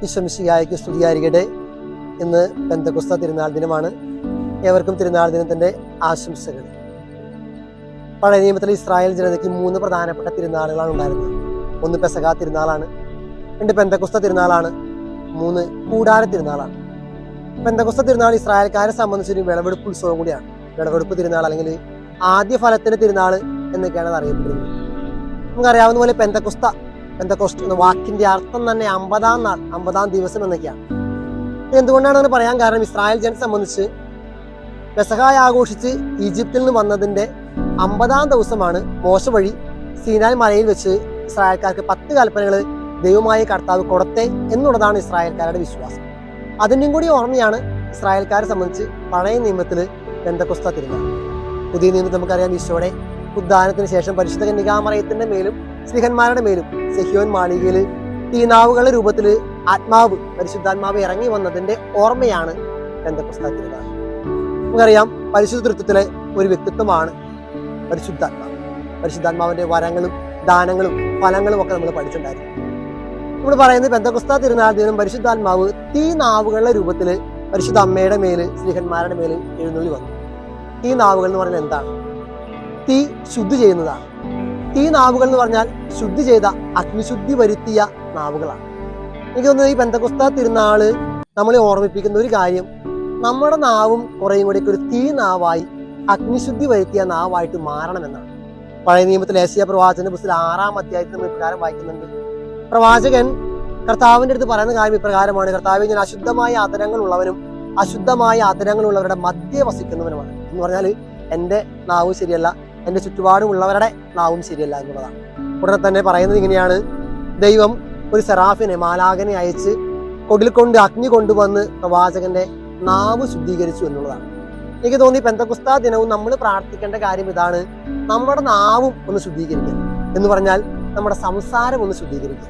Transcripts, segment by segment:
ഈശ്വമിശിഹായ്ക്ക് സ്തുതിയായിരിക്കട്ടെ. ഇന്ന് പെന്തക്കോസ്ത തിരുനാൾ ദിനമാണ്. ഏവർക്കും തിരുനാൾ ദിനത്തിന്റെ ആശംസകൾ. പഴയ നിയമത്തിലെ ഇസ്രായേൽ ജനതയ്ക്ക് 3 പ്രധാനപ്പെട്ട തിരുനാളുകളാണ് ഉണ്ടായിരുന്നത്. 1 പെസഹ തിരുനാളാണ്, 2 പെന്തക്കോസ്ത തിരുനാളാണ്, 3 കൂടാര തിരുനാളാണ്. പെന്തക്കോസ്ത തിരുനാൾ ഇസ്രായേൽക്കാരെ സംബന്ധിച്ചൊരു വിളവെടുപ്പ് ഉത്സവം കൂടിയാണ്. വിളവെടുപ്പ് തിരുനാൾ അല്ലെങ്കിൽ ആദ്യ ഫലത്തിന്റെ തിരുനാൾ എന്നൊക്കെയാണ് അത് അറിയപ്പെടുന്നത്. നമുക്കറിയാവുന്ന പോലെ പെന്തക്കോസ്റ്റ് എന്ന വാക്കിന്റെ അർത്ഥം തന്നെ 50-ാം നാൾ, 50-ാം ദിവസം എന്നൊക്കെയാണ്. എന്തുകൊണ്ടാണ് അങ്ങനെ പറയാൻ കാരണം, ഇസ്രായേൽ ജനത്തെ സംബന്ധിച്ച് പെസഹ ആഘോഷിച്ച് ഈജിപ്തിൽ നിന്ന് വന്നതിന്റെ 50-ാം ദിവസമാണ് മോശ വഴി സീനായ് മലയിൽ വെച്ച് ഇസ്രായേൽക്കാർക്ക് 10 കൽപ്പനകൾ ദൈവമായ കർത്താവ് കൊടുത്തേ എന്നുള്ളതാണ് ഇസ്രായേൽക്കാരുടെ വിശ്വാസം. അതിൻ്റെയും കൂടി ഓർമ്മയാണ് ഇസ്രായേൽക്കാരെ സംബന്ധിച്ച് പഴയ നിയമത്തിൽ പെന്തക്കോസ്ത തിരുനാൾ. പുതിയ നിയമത്തിൽ നമുക്കറിയാം, ഈശോയുടെ ഉദ്ധാനത്തിന് ശേഷം പരിശുദ്ധ കന്യകാമറിയത്തിന്റെ മേലും സ്ത്രീഹന്മാരുടെ മേലും സെഹിയോൻ മാളികയിൽ തീനാവുകളുടെ രൂപത്തിൽ പരിശുദ്ധാത്മാവ് ഇറങ്ങി വന്നതിന്റെ ഓർമ്മയാണ് പെന്തക്കോസ്ത തിരുനാൾ. നമുക്കറിയാം, പരിശുദ്ധ തൃത്വത്തിലെ ഒരു വ്യക്തിത്വമാണ് പരിശുദ്ധാത്മാവ്. പരിശുദ്ധാത്മാവിന്റെ വരങ്ങളും ദാനങ്ങളും ഫലങ്ങളും ഒക്കെ നമ്മൾ പഠിച്ചിട്ടുണ്ടായിരുന്നു. നമ്മൾ പറയുന്നത് പെന്തക്കോസ്ത തിരുനാൾ ദിനം പരിശുദ്ധാത്മാവ് തീനാവുകളുടെ രൂപത്തിൽ പരിശുദ്ധ അമ്മയുടെ മേല് സ്ത്രീഹന്മാരുടെ മേല് എഴുന്നള്ളി വന്നു. തീനാവുകൾ എന്ന് പറഞ്ഞാൽ എന്താണ്? തീ ശുദ്ധി ചെയ്യുന്നതാണ്. തീനാവുകൾ എന്ന് പറഞ്ഞാൽ ശുദ്ധി ചെയ്ത, അഗ്നിശുദ്ധി വരുത്തിയ നാവുകളാണ്. എനിക്ക് തോന്നുന്നത് ഈ പെന്തക്കോസ്ത തിരുനാള് നമ്മളെ ഓർമ്മിപ്പിക്കുന്ന ഒരു കാര്യം, നമ്മുടെ നാവും കുറേയും കൂടി ഒരു തീനാവായി അഗ്നിശുദ്ധി വരുത്തിയ നാവായിട്ട് മാറണമെന്നാണ്. പഴയ നിയമത്തിൽ ഏശയ്യാ പ്രവാചകന്റെ പുസ്തകം 6-ാം അധ്യായത്തിൽ നമ്മൾ ഇപ്രകാരം വായിക്കുന്നുണ്ട്. പ്രവാചകൻ കർത്താവിന്റെ അടുത്ത് പറയുന്ന കാര്യം ഇപ്രകാരമാണ്: കർത്താവേ, ഞാൻ അശുദ്ധമായ ആദരങ്ങളുള്ളവനും അശുദ്ധമായ ആദരങ്ങളുള്ളവരുടെ മധ്യ വസിക്കുന്നവനുമാണ്. എന്ന് പറഞ്ഞാൽ എൻ്റെ നാവും ശരിയല്ല, എൻ്റെ ചുറ്റുപാടുമുള്ളവരുടെ നാവും ശരിയല്ല എന്നുള്ളതാണ്. ഉടനെ തന്നെ പറയുന്നത് ഇങ്ങനെയാണ്: ദൈവം ഒരു സെറാഫിനെ, മാലാഖനെ അയച്ച് കൊടിൽ കൊണ്ട് അഗ്നി കൊണ്ടുവന്ന് പ്രവാചകന്റെ നാവ് ശുദ്ധീകരിച്ചു എന്നുള്ളതാണ്. എനിക്ക് തോന്നി പെന്തക്കോസ്ത ദിനവും നമ്മൾ പ്രാർത്ഥിക്കേണ്ട കാര്യം ഇതാണ്: നമ്മുടെ നാവും ഒന്ന് ശുദ്ധീകരിക്കുക. എന്ന് പറഞ്ഞാൽ നമ്മുടെ സംസാരം ഒന്ന് ശുദ്ധീകരിക്കുക.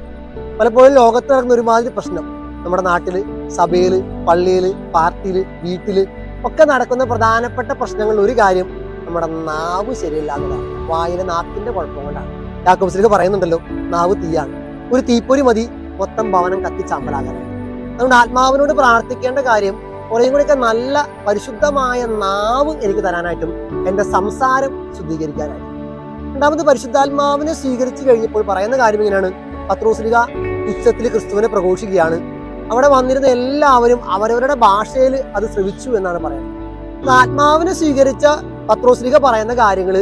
പലപ്പോഴും ലോകത്ത് നടക്കുന്ന ഒരുമാതിരി പ്രശ്നം, നമ്മുടെ നാട്ടില്, സഭയില്, പള്ളിയില്, പാർട്ടിയില്, വീട്ടില് ഒക്കെ നടക്കുന്ന പ്രധാനപ്പെട്ട പ്രശ്നങ്ങളിൽ ഒരു കാര്യം നമ്മുടെ നാവ് ശരിയല്ല എന്നതാണ്. വായിലെ നാക്കിന്റെ കുഴപ്പം കൊണ്ടാണ്. യാക്കോബ് ശ്ലീഹ പറയുന്നുണ്ടല്ലോ, നാവ് തീയാണ്, ഒരു തീപ്പൊരി മതി മൊത്തം ഭവനം കത്തിച്ചാമ്പലാകാനാണ്. അതുകൊണ്ട് ആത്മാവിനോട് പ്രാർത്ഥിക്കേണ്ട കാര്യം കുറേയും കൂടിയൊക്കെ നല്ല പരിശുദ്ധമായ നാവ് എനിക്ക് തരാനായിട്ടും എൻ്റെ സംസാരം ശുദ്ധീകരിക്കാനായിട്ടും. രണ്ടാമത്, പരിശുദ്ധാത്മാവിനെ സ്വീകരിച്ചു കഴിഞ്ഞപ്പോൾ പറയുന്ന കാര്യം ഇങ്ങനെയാണ്: പത്രോസ് ശ്ലീഹ ഉച്ചത്തിൽ ക്രിസ്തുവിനെ പ്രഘോഷിക്കുകയാണ്. അവിടെ വന്നിരുന്ന എല്ലാവരും അവരവരുടെ ഭാഷയിൽ അത് ശ്രവിച്ചു എന്നാണ് പറയുന്നത്. ആത്മാവിനെ സ്വീകരിച്ച പത്രോസ് ശ്ലീഹ പറയുന്ന കാര്യങ്ങൾ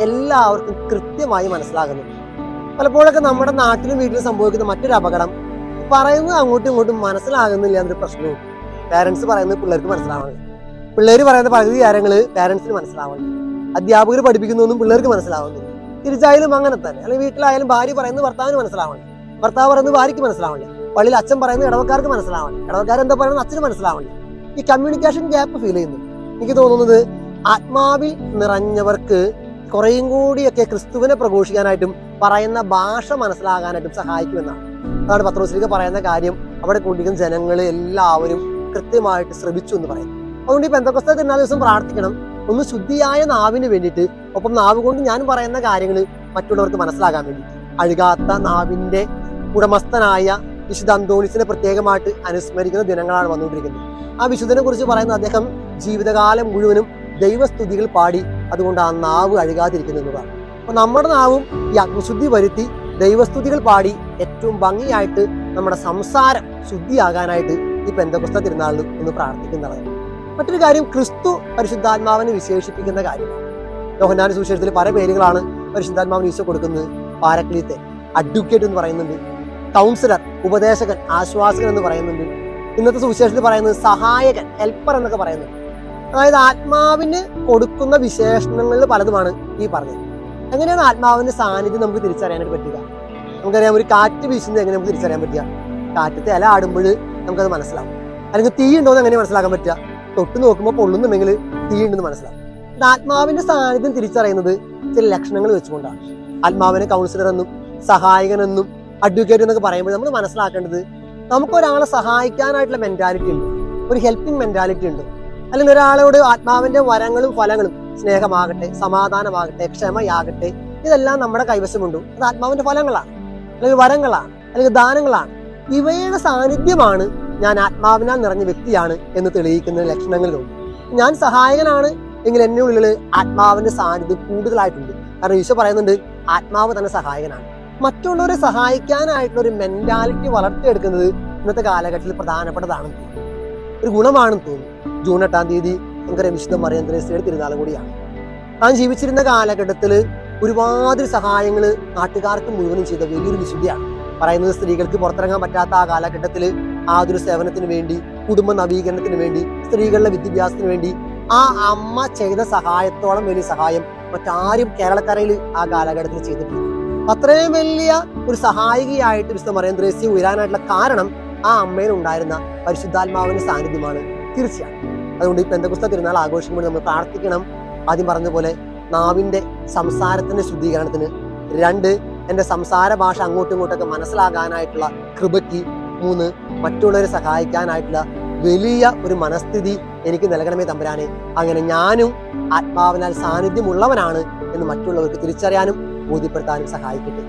എല്ലാവർക്കും കൃത്യമായി മനസ്സിലാകുന്നു. പലപ്പോഴൊക്കെ നമ്മുടെ നാട്ടിലും വീട്ടിലും സംഭവിക്കുന്ന മറ്റൊരു അപകടം, പറയുന്നത് അങ്ങോട്ടും ഇങ്ങോട്ടും മനസ്സിലാകുന്നില്ല എന്നൊരു പ്രശ്നവും. പാരന്റ്സ് പറയുന്നത് പിള്ളേർക്ക് മനസ്സിലാവണം, പിള്ളേര് പറയുന്ന പകുതി കാര്യങ്ങൾ പാരന്റ്സിന് മനസ്സിലാവണം, അധ്യാപകർ പഠിപ്പിക്കുന്നതൊന്നും പിള്ളേർക്ക് മനസ്സിലാവുന്നില്ല. തിരിച്ചായാലും അങ്ങനെ തന്നെ. അല്ലെങ്കിൽ വീട്ടിലായാലും ഭാര്യ പറയുന്നത് ഭർത്താവിന് മനസ്സിലാവണം, ഭർത്താവ് പറയുന്നത് ഭാര്യയ്ക്ക് മനസ്സിലാവണം, പള്ളിയിൽ അച്ഛൻ പറയുന്നത് ഇടവക്കാർക്ക് മനസ്സിലാവണം, ഇടവക്കാരെന്താ പറയുന്നത് അച്ഛന് മനസ്സിലാവണം. ഈ കമ്മ്യൂണിക്കേഷൻ ഗ്യാപ്പ് ഫീൽ ചെയ്യുന്നു. എനിക്ക് തോന്നുന്നത് ആത്മാവിൽ നിറഞ്ഞവർക്ക് കുറേയും കൂടിയൊക്കെ ക്രിസ്തുവിനെ പ്രഘോഷിക്കാനായിട്ടും പറയുന്ന ഭാഷ മനസ്സിലാകാനായിട്ടും സഹായിക്കുമെന്നാണ്. അതാണ് പത്രോസ് ശ്ലീഹ പറയുന്ന കാര്യം. അവിടെ കൂടിയിരിക്കുന്ന ജനങ്ങൾ എല്ലാവരും കൃത്യമായിട്ട് ശ്രമിച്ചു എന്ന് പറയുന്നു. അതുകൊണ്ട് ഈ പെന്തക്കോസ്ത തിരുനാൾ ദിവസം പ്രാർത്ഥിക്കണം, ഒന്ന് ശുദ്ധിയായ നാവിന് വേണ്ടിയിട്ട്, ഒപ്പം നാവ് കൊണ്ട് ഞാൻ പറയുന്ന കാര്യങ്ങൾ മറ്റുള്ളവർക്ക് മനസ്സിലാകാൻ വേണ്ടി. അഴുകാത്ത നാവിന്റെ ഉടമസ്ഥനായ വിശുദ്ധ അന്തോണീസിനെ പ്രത്യേകമായിട്ട് അനുസ്മരിക്കുന്ന ദിനങ്ങളാണ് വന്നുകൊണ്ടിരിക്കുന്നത്. ആ വിശുദ്ധനെ കുറിച്ച് പറയുന്ന അദ്ദേഹം ജീവിതകാലം മുഴുവനും ദൈവസ്തുതികൾ പാടി, അതുകൊണ്ട് ആ നാവ് അഴുകാതിരിക്കുന്നതാണ്. അപ്പൊ നമ്മുടെ നാവും ഈ അഗ്നിശുദ്ധി വരുത്തി ദൈവസ്തുതികൾ പാടി ഏറ്റവും ഭംഗിയായിട്ട് നമ്മുടെ സംസാരം ശുദ്ധിയാകാനായിട്ട് ഈ പെന്തക്കോസ്ത തിരുനാളിൽ ഒന്ന് പ്രാർത്ഥിക്കുന്നതാണ്. മറ്റൊരു കാര്യം, ക്രിസ്തു പരിശുദ്ധാത്മാവിനെ വിശേഷിപ്പിക്കുന്ന കാര്യമാണ്. യോഹന്നാന്റെ സുവിശേഷത്തിൽ പല പേരുകളാണ് പരിശുദ്ധാത്മാവിന് ഈശോ കൊടുക്കുന്നത്. പാരക്ലീത്തെ, അഡ്വക്കേറ്റ് എന്ന് പറയുന്നുണ്ട്, കൗൺസിലർ, ഉപദേശകൻ, ആശ്വാസകൻ എന്ന് പറയുന്നുണ്ട്. ഇന്നത്തെ സുവിശേഷത്തിൽ പറയുന്നത് സഹായകൻ, ഹെൽപ്പർ എന്നൊക്കെ പറയുന്നുണ്ട്. അതായത് ആത്മാവിന് കൊടുക്കുന്ന വിശേഷണങ്ങളിൽ പലതുമാണ് ഈ പറഞ്ഞത്. എങ്ങനെയാണ് ആത്മാവിന്റെ സാന്നിധ്യം നമുക്ക് തിരിച്ചറിയാനായിട്ട് പറ്റുക? നമുക്കറിയാം, ഒരു കാറ്റ് വീശുന്നത് എങ്ങനെ നമുക്ക് തിരിച്ചറിയാൻ പറ്റുക? കാറ്റത്തെ ഇല ആടുമ്പോൾ നമുക്കത് മനസ്സിലാവും. അല്ലെങ്കിൽ തീ ഉണ്ടോ എന്ന് എങ്ങനെ മനസ്സിലാക്കാൻ പറ്റുക? തൊട്ട് നോക്കുമ്പോൾ പൊള്ളുന്നുണ്ടെങ്കിൽ തീ ഉണ്ടെന്ന് മനസ്സിലാവും. ആത്മാവിന്റെ സാന്നിധ്യം തിരിച്ചറിയുന്നത് ചില ലക്ഷണങ്ങൾ വെച്ചുകൊണ്ടാണ്. ആത്മാവിനെ കൗൺസിലർ എന്നും സഹായകനെന്നും അഡ്വക്കേറ്റ് എന്നൊക്കെ പറയുമ്പോൾ നമ്മൾ മനസ്സിലാക്കേണ്ടത്, നമുക്കൊരാളെ സഹായിക്കാനായിട്ടുള്ള മെന്റാലിറ്റി ഉണ്ട്, ഒരു ഹെൽപ്പിംഗ് മെന്റാലിറ്റി ഉണ്ട്. അല്ലെങ്കിൽ ഒരാളോട് ആത്മാവിന്റെ വരങ്ങളും ഫലങ്ങളും, സ്നേഹമാകട്ടെ, സമാധാനമാകട്ടെ, ക്ഷമയാകട്ടെ, ഇതെല്ലാം നമ്മുടെ കൈവശമുണ്ട്. അത് ആത്മാവിന്റെ ഫലങ്ങളാണ്, അല്ലെങ്കിൽ വരങ്ങളാണ്, അല്ലെങ്കിൽ ദാനങ്ങളാണ്. ഇവയുടെ സാന്നിധ്യമാണ് ഞാൻ ആത്മാവിനാൽ നിറഞ്ഞ വ്യക്തിയാണ് എന്ന് തെളിയിക്കുന്ന ലക്ഷണങ്ങളിലുണ്ട്. ഞാൻ സഹായകനാണ് എങ്കിൽ എന്റെ ഉള്ളിൽ ആത്മാവിന്റെ സാന്നിധ്യം കൂടുതലായിട്ടുണ്ട്. കാരണം ഈശോ പറയുന്നുണ്ട് ആത്മാവ് തന്നെ സഹായകനാണ്. മറ്റുള്ളവരെ സഹായിക്കാനായിട്ടുള്ള ഒരു മെന്റാലിറ്റി വളർത്തിയെടുക്കുന്നത് ഇന്നത്തെ കാലഘട്ടത്തിൽ പ്രധാനപ്പെട്ടതാണെന്ന് തോന്നുന്നു, ഒരു ഗുണമാണെന്ന് തോന്നുന്നു. ജൂൺ 8-ാം തീയതി നമുക്കറിയാം വിശുദ്ധ മറിയം ത്രേസ്യയുടെ തിരുനാളും കൂടിയാണ്. താൻ ജീവിച്ചിരുന്ന കാലഘട്ടത്തിൽ ഒരുപാട് സഹായങ്ങൾ നാട്ടുകാർക്ക് മുഴുവനും ചെയ്ത വലിയൊരു വിശുദ്ധിയാണ്. പറയുന്നത് സ്ത്രീകൾക്ക് പുറത്തിറങ്ങാൻ പറ്റാത്ത ആ കാലഘട്ടത്തിൽ ആതുര സേവനത്തിന് വേണ്ടി, കുടുംബ നവീകരണത്തിന് വേണ്ടി, സ്ത്രീകളുടെ വിദ്യാഭ്യാസത്തിന് വേണ്ടി ആ അമ്മ ചെയ്ത സഹായത്തോളം വലിയ സഹായം മറ്റാരും കേരളക്കരയിൽ ആ കാലഘട്ടത്തിൽ ചെയ്തിട്ടില്ല. അത്രയും വലിയ ഒരു സഹായികയായിട്ട് വിശുദ്ധ മറിയം ത്രേസ്യ ഉയരാനായിട്ടുള്ള കാരണം ആ അമ്മയിൽ ഉണ്ടായിരുന്ന പരിശുദ്ധാത്മാവിന്റെ സാന്നിധ്യമാണ് തീർച്ചയാണ്. അതുകൊണ്ട് ഈ പെന്തക്കോസ്ത് തിരുനാൾ ആഘോഷിക്കുമ്പോൾ നമ്മൾ പ്രാർത്ഥിക്കണം. ആദ്യം പറഞ്ഞ പോലെ നാവിന്റെ സംസാരത്തിന്റെ ശുദ്ധീകരണത്തിന്, 2 എന്റെ സംസാര ഭാഷ അങ്ങോട്ടും ഇങ്ങോട്ടൊക്കെ മനസ്സിലാകാനായിട്ടുള്ള കൃപയ്ക്ക്, 3 മറ്റുള്ളവരെ സഹായിക്കാനായിട്ടുള്ള വലിയ ഒരു മനസ്ഥിതി എനിക്ക് നൽകണമേ തമ്പുരാനെ. അങ്ങനെ ഞാനും ആത്മാവിനാൽ സാന്നിധ്യമുള്ളവനാണ് എന്ന് മറ്റുള്ളവർക്ക് തിരിച്ചറിയാനും ബോധ്യപ്പെടുത്താനും സഹായിക്കട്ടെ.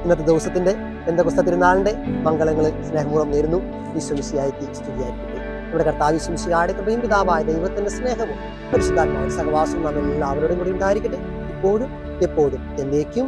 ഇന്നത്തെ ദിവസത്തിന്റെ പെന്തക്കോസ്ത് തിരുനാളിന്റെ മംഗളങ്ങൾ സ്നേഹപൂർവ്വം നേരുന്നു. ഈശോ മിശിഹായ്ക്ക് സ്തുതിയായിരിക്കട്ടെ. നമ്മുടെ കർത്താവ് ഈശോ മിശിഹായുടെ കൃപയും പിതാവായ ദൈവത്തിന്റെ സ്നേഹവും പരിശുദ്ധാത്മാവിന്റെ സഹവാസവും നാം എല്ലാവരോടും കൂടി ഉണ്ടായിരിക്കട്ടെ, ഇപ്പോഴും എപ്പോഴും എന്നേക്കും.